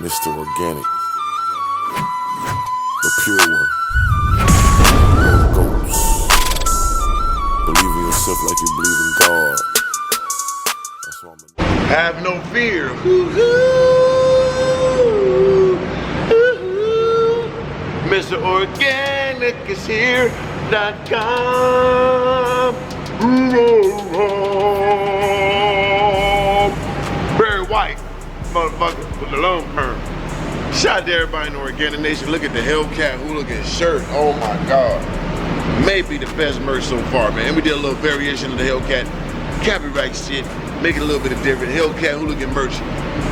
Mr. Organic, the pure one. Goats. Believe in yourself like you believe in God. That's why Have no fear. Mr. Organic is here.com. Very white, motherfucker, with the long perm. Shout out to everybody in the Organic Nation. Look at the Hellcat hooligan shirt. Oh my God. Maybe the best merch so far, man. And we did a little variation of the Hellcat copyright shit. Make it a little bit different. Hellcat hooligan merch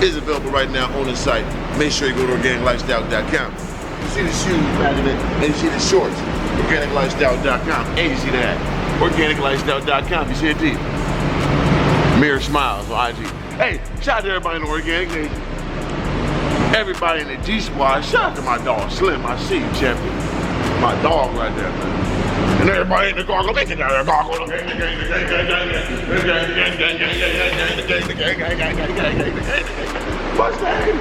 is available right now on the site. Make sure you go to organiclifestyle.com. You see the shoes, imagine it, and you see the shorts. Organiclifestyle.com. And you see that. Organiclifestyle.com. You see it deep. Mirror smiles on IG. Hey, shout out to everybody in the Organic Nation. Everybody in the G Squad. Shout out to my dog Slim. I see you, champion. My dog right there, man. And everybody in the car go, make it down there, gargle. Mustang.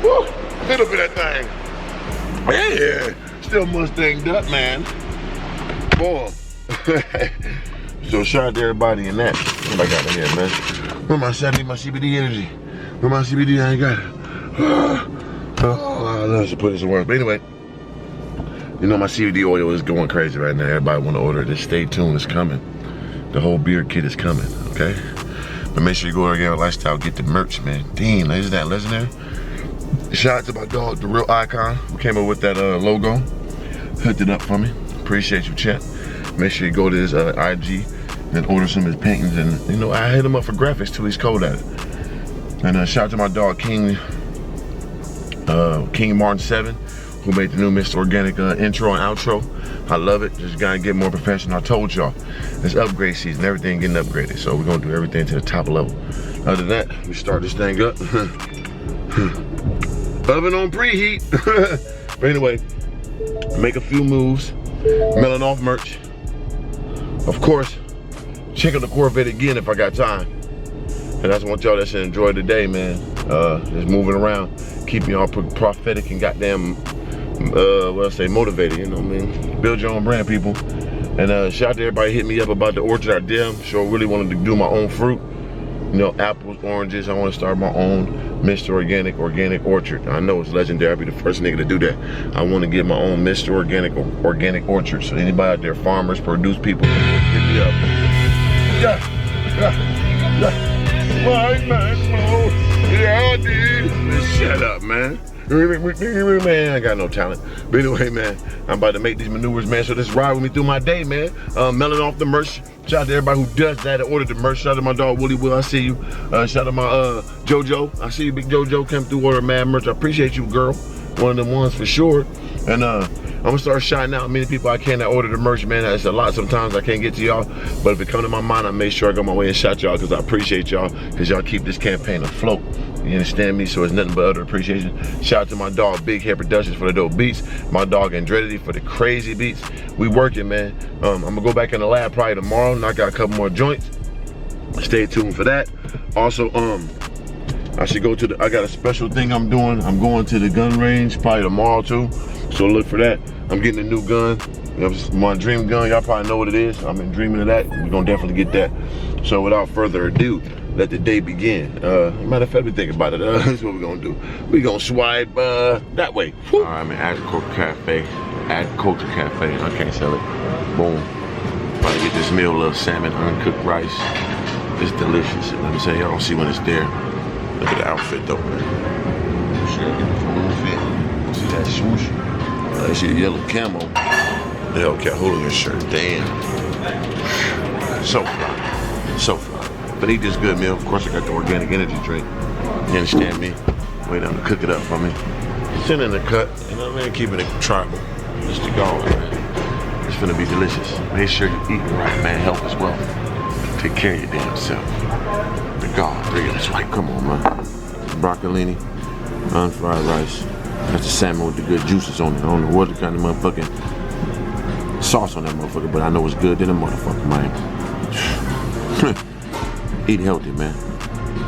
Woo, little bit of that thing. Yeah, still Mustanged up, man. Boy. So shout out to everybody in that. What I got in here, man? Where my CBD energy? Where my CBD? I ain't got it. Oh, I should put this in work. But anyway, you know my CBD oil is going crazy right now. Everybody want to order it. Just stay tuned. It's coming. The whole beard kit is coming. Okay. But make sure you go to Organic Lifestyle, get the merch, man. Damn, isn't that legendary? Shout out to my dog, the real icon, who came up with that logo. Hooked it up for me. Appreciate you, chat. Make sure you go to his IG and order some of his paintings. And you know, I hit him up for graphics too. He's cold at it. And shout out to my dog King Martin 7, who made the new Mr. Organic intro and outro. I love it. Just gotta get more professional. I told y'all, it's upgrade season. Everything getting upgraded. So we're gonna do everything to the top level. Other than that, we start this thing up. Oven on preheat. But anyway, make a few moves. Melon off merch. Of course, check out the Corvette again if I got time. And I just want y'all that should enjoy the day, man. Just moving around, keeping y'all prophetic and goddamn, motivated, you know what I mean? Build your own brand, people. And shout out to everybody hitting me up about the orchard idea. Sure really wanted to do my own fruit. You know, apples, oranges. I want to start my own Mr. Organic orchard. I know it's legendary. I'll be the first nigga to do that. I want to get my own Mr. Organic orchard. So anybody out there, farmers, produce people, hit me up. Yeah. White man mode. Yeah, dude. Shut up, man. Man, I got no talent. But anyway, man, I'm about to make these maneuvers, man. So just ride with me through my day, man. Melon off the merch. Shout out to everybody who does that and ordered the merch. Shout out to my dog Willie Will. I see you. Shout out to my JoJo. I see you, big JoJo. Came through order mad merch. I appreciate you, girl. One of them ones for sure. And I'm gonna start shouting out many people I can that order the merch, man. It's a lot. Sometimes I can't get to y'all, but if it come to my mind, I make sure I go my way and shout y'all because I appreciate y'all because y'all keep this campaign afloat. You understand me? So it's nothing but utter appreciation. Shout out to my dog Big Hair Productions for the dope beats. My dog Andretti for the crazy beats. We working, man. I'm gonna go back in the lab probably tomorrow, knock out a couple more joints. Stay tuned for that. Also, I should go to I got a special thing I'm doing. I'm going to the gun range probably tomorrow too. So look for that. I'm getting a new gun. It's my dream gun. Y'all probably know what it is. I've been dreaming of that. We're gonna definitely get that. So without further ado, let the day begin. Matter of fact, we think about it. That's what we're gonna do. We're gonna swipe that way. All right, I'm at Agriculture Cafe. I can't sell it. Boom. About to get this meal, little salmon, uncooked rice. It's delicious. Let me say, y'all don't see when it's there. Look at the outfit though, man. Sure, get the full fit. See that swoosh? I see the yellow camo. The Hellcat hooligan shirt. Damn. So fly. So fly. But eat this good meal. Of course, I got the organic energy drink. You understand me? Wait down to cook it up for me. Send in the cut. You know what I mean? Keeping it tribal. Just to go, man. It's gonna be delicious. Make sure you're eating right, man. Health is wealth. Take care of your damn self. The God, 3 of them swipe. Come on, man. Broccolini, unfried rice. That's the salmon with the good juices on it. I don't know what kind of motherfucking sauce on that motherfucker, but I know it's good than a motherfucker, man. Eat healthy, man.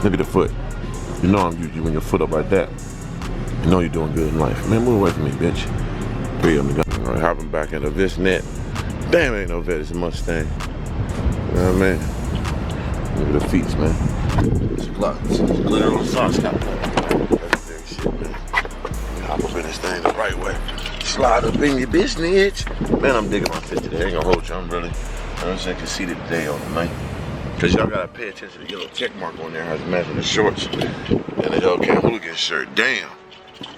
Look at the foot. You know I'm you when your foot up like that. You know you're doing good in life. Man, move away from me, bitch. 3 of them got. All right, hopping back in the Visnet. Damn, ain't no vet, it's a Mustang. You know what I mean? Look at the feet, man. It's glitter on the socks. Legendary shit, man. You hop up in this thing the right way. Slide up in your business. Man, I'm digging my fit today. I ain't gonna hold you. I'm really, I'm saying, conceited today on the night. Cause y'all gotta pay attention to the yellow check mark on there. How it's matching the shorts and the Hellcat Hooligan shirt. Damn.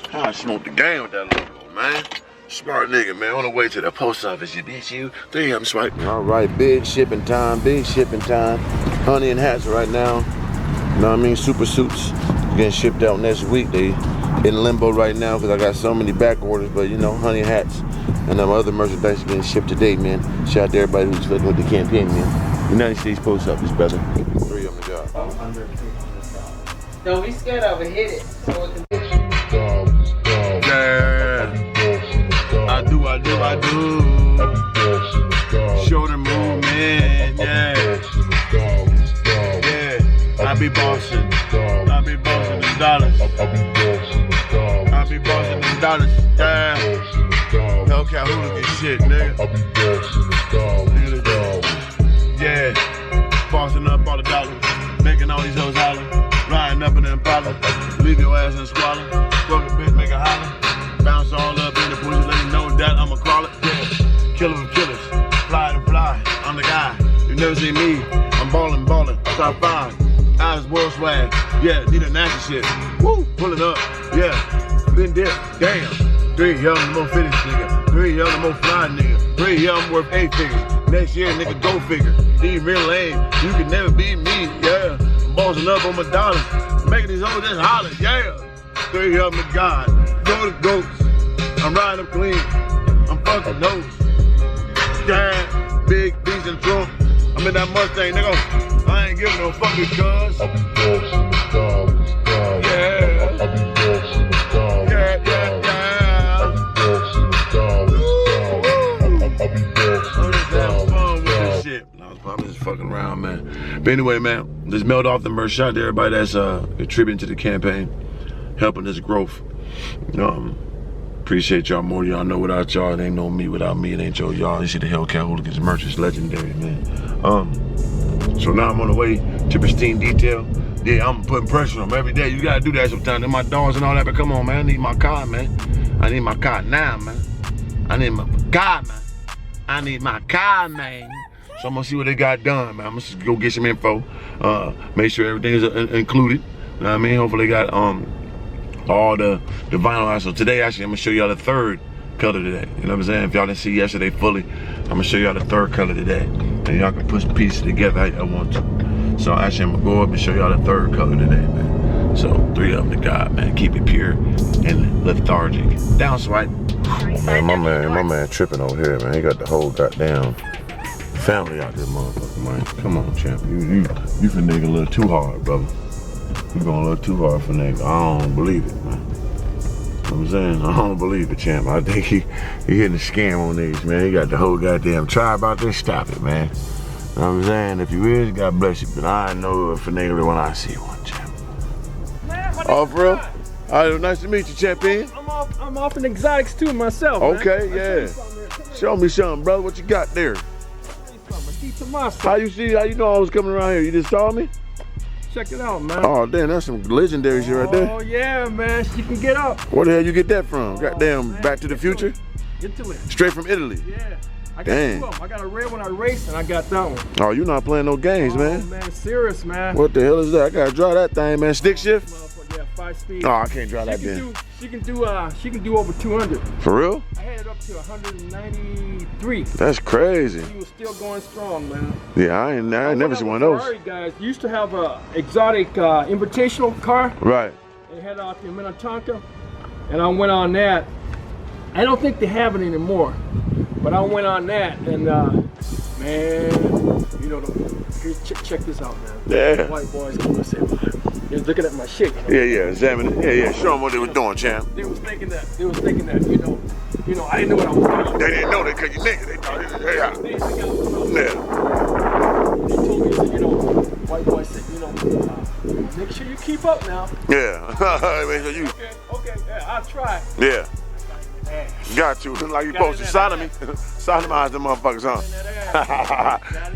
How I smoked the game with that logo, man. Smart nigga, man. On the way to the post office, you bitch, you. 3 of them swiping. All right, big shipping time, big shipping time. Honey and hats right now. You know what I mean? Super suits getting shipped out next week. They in limbo right now because I got so many back orders, but you know, honey and hats and other merchandise getting shipped today, man. Shout out to everybody who's fucking with the campaign, man. United States Post Office, brother. 3 of them to go. Don't be scared of it, hit it. So it can Yeah. I do. Shoulder movement, yeah. Yeah. I be bossing. I be bossing them dollars. I be bossing them dollars. Yeah. Hellcat Hooligan shit, nigga. Yeah. Bossing up all the dollars. Making all these hoes holler. Riding up in the Impala. Leave your ass in the squalor. Fuck a bitch, make a holler. Bounce all up in the pussy, let you know that I'ma crawl it. Yeah. Killer of killers. Fly to fly. I'm the guy. You never see me. I'm ballin'. Top 5. Eyes world swag. Yeah, need a nasty shit. Woo, pull it up. Yeah. Been there. Damn. 3 of them more fitness nigga. 3 of them more fly nigga. 3 of them worth 8 figures. Next year, nigga, go figure. These real lame. You can never beat me. Yeah. I'm bossing up on my dollars. Making these hoes just holler. Yeah. 3 of them to God. Go to goats. I'm riding up clean. I'm fucking notes. Yeah. Big beast in the trunk. I'm in that Mustang, nigga. I ain't giving no fuck because I be bossing the dollars. Yeah. I be bossing the dollars. Yeah. I be bossing the dollars. I be bossing the dollars. This shit. I'm just fucking around, man. But anyway, man, just mailed off the merch. Shout out to everybody that's contributing to the campaign, helping this growth. Appreciate y'all more. Y'all know without y'all, it ain't no me. Without me, it ain't y'all. You see the Hellcat Hooligans merch is legendary, man. So now I'm on the way to pristine detail. Yeah, I'm putting pressure on them every day. You gotta do that sometimes. And my dogs and all that, but come on, man. I need my car, man. I need my car now, man. I need my car, man. I need my car, man. So I'm gonna see what they got done, man. I'm gonna just go get some info. Make sure everything is included. You know what I mean? Hopefully they got all the vinyl. So today, actually, I'm gonna show y'all the 3rd color today. You know what I'm saying? If y'all didn't see yesterday fully, I'm gonna show y'all the 3rd color today. And y'all can put pieces together how y'all want to. So actually, I'm gonna go up and show y'all the 3rd color today, man. So 3 of them to God, man. Keep it pure and lethargic. Down swipe. Man, my man tripping over here, man. He got the whole goddamn family out there, motherfucker, man. Come on, champ. You for nigga a little too hard, brother. You going a little too hard for nigga. I don't believe it, man. You know what I'm saying? I don't believe it, champ. I think he hitting a scam on these, man. He got the whole goddamn tribe out there. Stop it, man. You know what I'm saying? If you is, God bless you. But I know a finagler when I see one, champ. Oh, for real? All right, nice to meet you, champion. I'm off in exotics too myself. Okay, man. yeah. Show me something, brother. What you got there? How you know I was coming around here? You just saw me? Check it out, man. Oh, damn, that's some legendary shit right there. Oh, yeah, man. She can get up. Where the hell you get that from? Goddamn, man. Back to the Future? Italy. Straight from Italy? Yeah. I got Dang. 2 of them. I got a red one I raced, and I got that one. Oh, you not playing no games, man. Man, serious, man. What the hell is that? I gotta drive that thing, man. Stick shift? Yeah, 5 speed. Oh, I can't drive that then. She can do over 200. For real? I had it up to 193. That's crazy. She was still going strong, man. Yeah, I ain't never seen one of those. Ferrari guys used to have a exotic invitational car. Right. They had out in Minnetonka, and I went on that. I don't think they have it anymore, but I went on that, and man, you know, check this out, man. Yeah. White boys, come and say, they're looking at my shit. You know? Yeah, examine it. Yeah, show them what they was doing, champ. They was thinking that, you know, I didn't know what I was doing. They didn't know that because you nigga. They thought it was, yeah. They think I was, Yeah. They told me, you know, white boy said, you know, Make sure you keep up now. Yeah. Make sure you. Okay, yeah, I'll try. Yeah. Got to. Like you supposed to sodomy. Sodomize them motherfuckers, huh?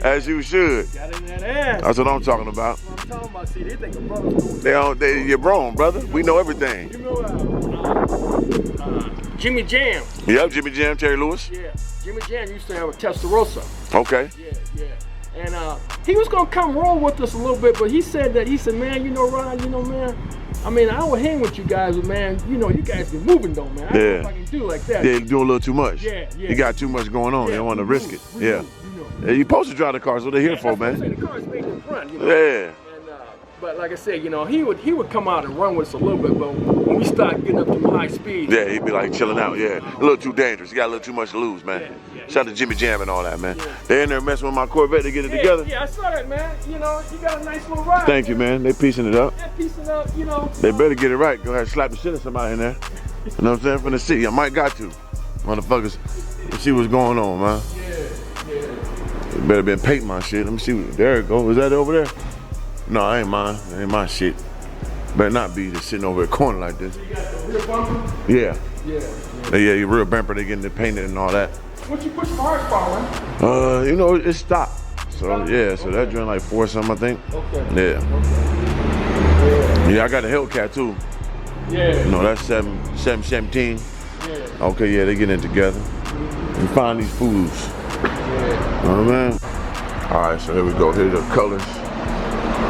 As you should. Got in that ass. That's what I'm talking about. That's what I'm talking about. See, they think I'm brothers. You're wrong, brother. We know everything. You know Jimmy Jam. Yep, Jimmy Jam, Terry Lewis. Yeah, Jimmy Jam used to have a Testarossa. Okay. Yeah. And he was gonna come roll with us a little bit, but he said, man, you know, Ron, you know, man, I mean, I would hang with you guys, but man, you know, you guys be moving though, man. I don't know if I can do like that. Yeah, you doing a little too much. Yeah. You got too much going on. You don't want to risk it. You know. Yeah, you supposed to drive the cars. What they're here for, man. The car's made in front, you know. Yeah. And, but like I said, you know, he would come out and run with us a little bit, but when we start getting up to high speed. Yeah, he'd be like chilling out. Yeah, a little too dangerous. You got a little too much to lose, man. Yeah. Shout out to Jimmy Jam and all that, man. Yeah. They in there messing with my Corvette to get it together. Yeah, I saw that, man. You know, you got a nice little ride. Thank you, man. They piecing it up. Yeah, piecing up, you know. They better get it right. Go ahead and slap the shit of somebody in there. You know what I'm saying? From the city. I might got to. Motherfuckers, let's see what's going on, man. Yeah. It better been paint my shit. Let me see. There it go. Is that over there? No, I ain't mine. That ain't my shit. Better not be just sitting over a corner like this. You got the rear bumper? Yeah. Yeah. Your rear bumper, they getting it painted and all that. What you push for horsepower, man? You know, it's stopped. So yeah, so that joint like 4 something, I think. Okay. Yeah. Yeah, I got a Hellcat too. Yeah. You know, that's 717. Yeah. Okay, yeah, they getting it together. And find these foods. Yeah. You know what I mean? All right, so here we go. Here's the colors.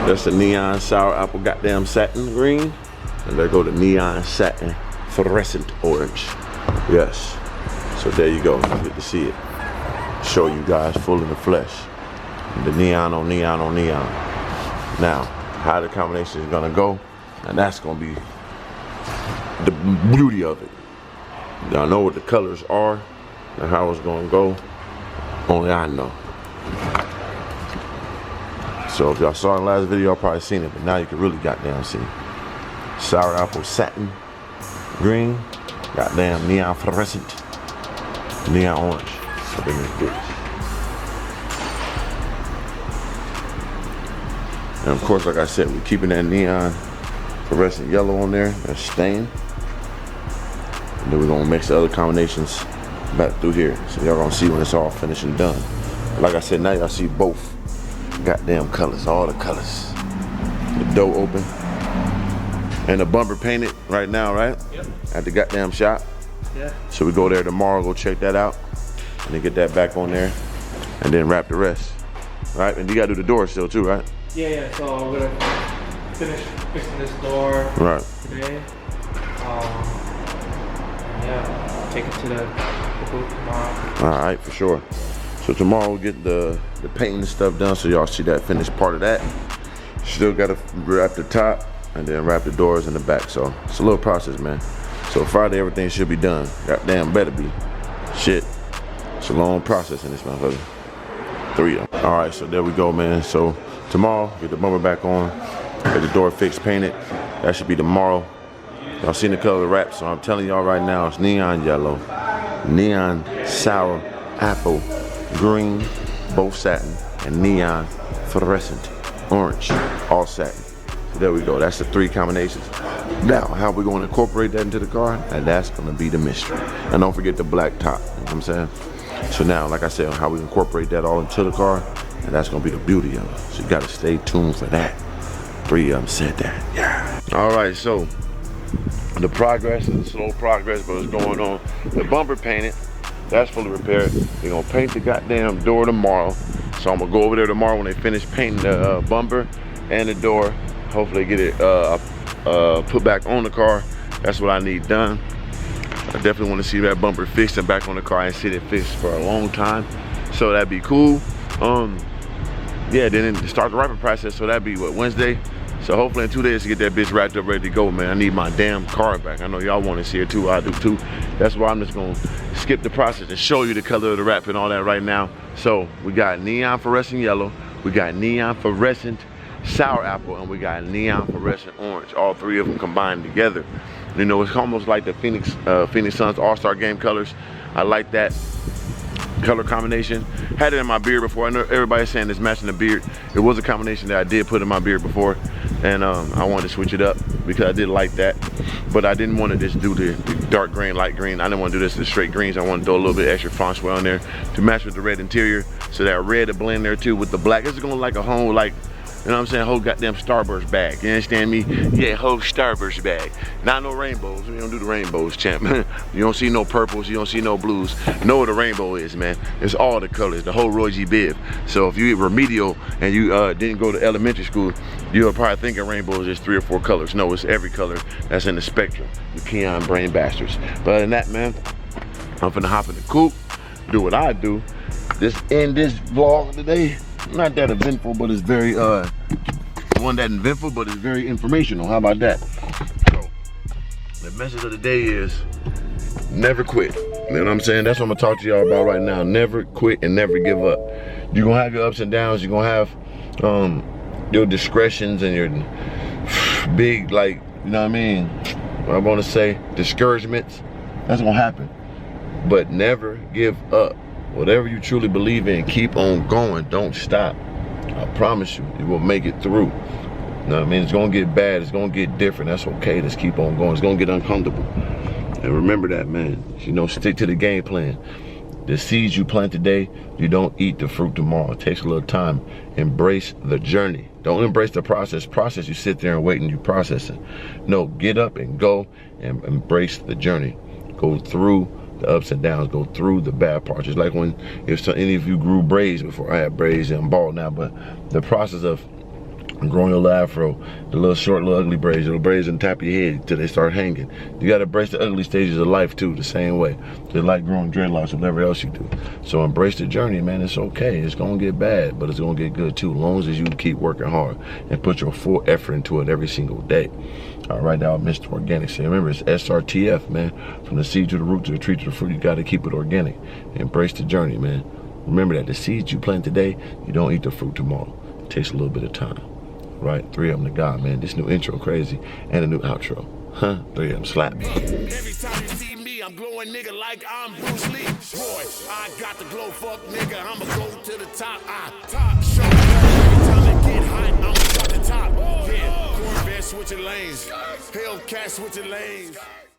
That's the neon sour apple goddamn satin green. And there go the neon satin fluorescent orange. Yes. So there you go. You get to see it. Show you guys full in the flesh. The neon on neon on neon. Now, how the combination is gonna go, and that's gonna be the beauty of it. Y'all know what the colors are and how it's gonna go. Only I know. So if y'all saw in the last video, y'all probably seen it, but now you can really goddamn see. Sour apple satin green, goddamn neon fluorescent, neon orange up in this bitch. And of course, like I said, we're keeping that neon fluorescent yellow on there, that's staying. And then we're gonna mix the other combinations back through here. So y'all gonna see when it's all finished and done. Like I said, now y'all see both goddamn colors, all the colors. The door open. And the bumper painted right now, right? Yep. At the goddamn shop. Yeah. So we go there tomorrow, go check that out. And then get that back on there. And then wrap the rest. Right? And you gotta do the door still too, right? Yeah, so we're gonna finish fixing this door Right. today. Yeah, take it to the booth tomorrow. All right, for sure. So tomorrow we'll get the painting stuff done so y'all see that finished part of that. Still gotta wrap the top and then wrap the doors in the back. So it's a little process, man. So Friday everything should be done. Goddamn better be. Shit. It's a long process in this motherfucker. 3 of them. All right, so there we go, man. So tomorrow, get the bumper back on, get the door fixed, painted. That should be tomorrow. Y'all seen the color of the wrap, so I'm telling y'all right now, it's neon yellow, neon sour apple green, both satin, and neon fluorescent orange, all satin. So there we go, that's the 3 combinations. Now, how we gonna incorporate that into the car? And that's gonna be the mystery. And don't forget the black top, you know what I'm saying? So now, like I said, how we incorporate that all into the car, and that's gonna be the beauty of it. So you gotta stay tuned for that. 3 of them said that, yeah. All right, so the progress is a slow progress, but it's going on. The bumper painted, that's fully repaired. They're gonna paint the goddamn door tomorrow. So I'm gonna go over there tomorrow when they finish painting the bumper and the door. Hopefully get it put back on the car. That's what I need done. I definitely want to see that bumper fixed and back on the car. I ain't seen it fixed for a long time, so that'd be cool. Yeah, then start the wrapping process, so that'd be what, Wednesday? So hopefully in 2 days to get that bitch wrapped up, ready to go, man. I need my damn car back. I know y'all want to see it too, I do too. That's why I'm just gonna skip the process and show you the color of the wrap and all that right now. So we got neon fluorescent yellow, we got neon fluorescent sour apple, and we got neon fluorescent orange. All 3 of them combined together. You know, it's almost like the Phoenix Suns All-Star Game colors. I like that color combination. Had it in my beard before. I know everybody's saying it's matching the beard. It was a combination that I did put in my beard before. and I wanted to switch it up because I did like that, but I didn't want to just do the dark green, light green. I didn't want to do this the straight greens. I want to throw a little bit extra font swell on there to match with the red interior, so that red to blend there too with the black. It's gonna like a whole, like, you know what I'm saying, whole goddamn Starburst bag. You understand me? Yeah, whole Starburst bag. Not no rainbows. We don't do the rainbows, champ. You don't see no purples. You don't see no blues. You know what a rainbow is, man. It's all the colors, the whole Roy G. Biv. So if you remedial and you didn't go to elementary school, you'll probably think a rainbow is just 3 or 4 colors. No, it's every color that's in the spectrum. You peon brain bastards. But other than that, man, I'm finna hop in the coupe, do what I do. This vlog today, not that eventful, but it's very one that eventful, but it's very informational. How about that? So the message of the day is never quit. You know what I'm saying? That's what I'm gonna talk to y'all about right now. Never quit and never give up. You're gonna have your ups and downs. You're gonna have your discretions and your big, like, you know what I mean, what I want to say, discouragements. That's gonna happen, but never give up. Whatever you truly believe in, keep on going. Don't stop. I promise you, you will make it through. You know what I mean? It's gonna get bad. It's gonna get different. That's okay. Just keep on going. It's gonna get uncomfortable. And remember that, man. You know, stick to the game plan. The seeds you plant today, you don't eat the fruit tomorrow. It takes a little time. Embrace the journey. Don't embrace the process. Process, you sit there and wait and you process it. No, get up and go and embrace the journey. Go through the ups and downs, go through the bad parts. It's like when, if any of you grew braids before. I had braids and I'm bald now, but the process of growing a little afro, the little short, little ugly braids, the little braids on top of your head till they start hanging. You gotta embrace the ugly stages of life too, the same way. Just like growing dreadlocks or whatever else you do. So embrace the journey, man. It's okay. It's gonna get bad, but it's gonna get good too, as long as you keep working hard and put your full effort into it every single day. All right, now Mr. Organic. So remember, it's SRTF, man. From the seed to the root to the tree to the fruit, you gotta keep it organic. Embrace the journey, man. Remember that the seeds you plant today, you don't eat the fruit tomorrow. It takes a little bit of time. Right, 3 of them to God, man. This new intro crazy, and a new outro. Huh? 3 of them slap me. Every time you see me, I'm glowing, nigga, like I'm Bruce Lee. Boy, I got the glow, fuck, nigga. I'ma go to the top. I top show. Every time I get hot, I'ma top the top. Yeah, Corvette switching lanes. Hellcat switching lanes.